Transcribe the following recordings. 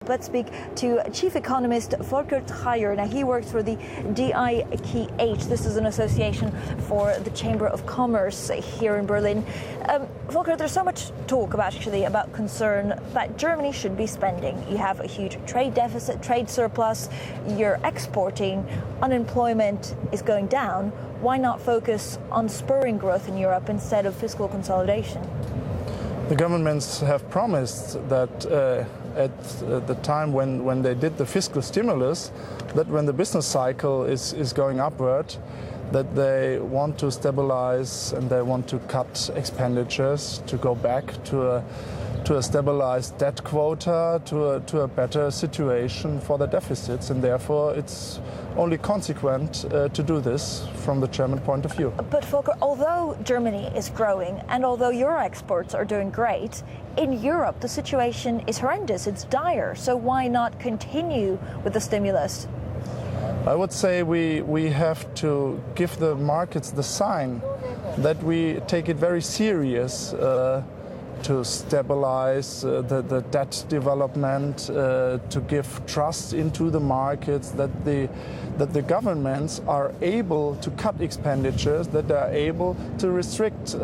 Let's speak to Chief Economist Volker Treier. Now, he works for the DIKH. This is an association for the Chamber of Commerce here in Berlin. Volker, there's so much talk about concern that Germany should be spending. You have a huge trade deficit, trade surplus, you're exporting, unemployment is going down. Why not focus on spurring growth in Europe instead of fiscal consolidation? The governments have promised that at the time when they did the fiscal stimulus, that when the business cycle is going upward, that they want to stabilize and they want to cut expenditures to go back to a stabilized debt quota, to a better situation for the deficits, and therefore it's only consequent to do this from the German point of view. But Volker, although Germany is growing and although your exports are doing great, in Europe the situation is horrendous, it's dire. So why not continue with the stimulus? I would say we have to give the markets the sign that we take it very serious to stabilize the debt development, to give trust into the markets, that the governments are able to cut expenditures, that they are able to restrict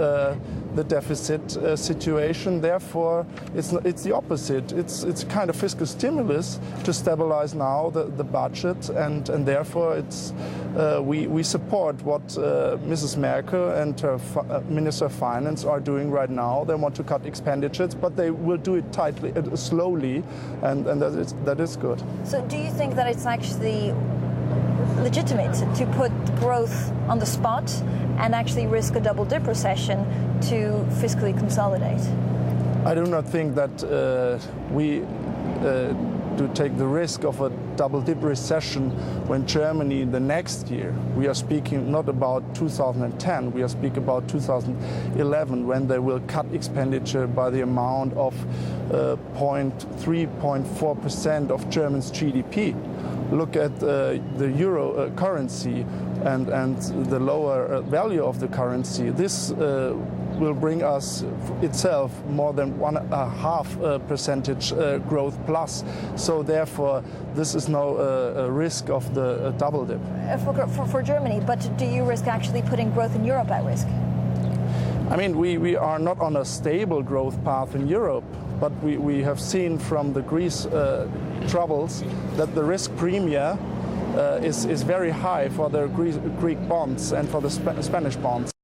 the deficit situation. Therefore, it's the opposite. It's kind of fiscal stimulus to stabilize now the budget, and therefore we support what Mrs. Merkel and her Minister of Finance are doing right now. They want to cut expenditures, but they will do it tightly, slowly, and that is good. So do you think that it's actually legitimate to put growth on the spot and actually risk a double-dip recession to fiscally consolidate? I do not think that we do take the risk of a double-dip recession when Germany the next year, we are speaking not about 2010, we are speaking about 2011, when they will cut expenditure by the amount of 0.4% of Germany's GDP. Look at the euro currency and the lower value of the currency. This will bring us itself more than 1.5 percentage growth plus. So therefore, this is no risk of the double dip. For Germany, but do you risk actually putting growth in Europe at risk? I mean, we are not on a stable growth path in Europe, but we have seen from the Greece troubles that the risk premium is very high for the Greek bonds and for the Spanish bonds.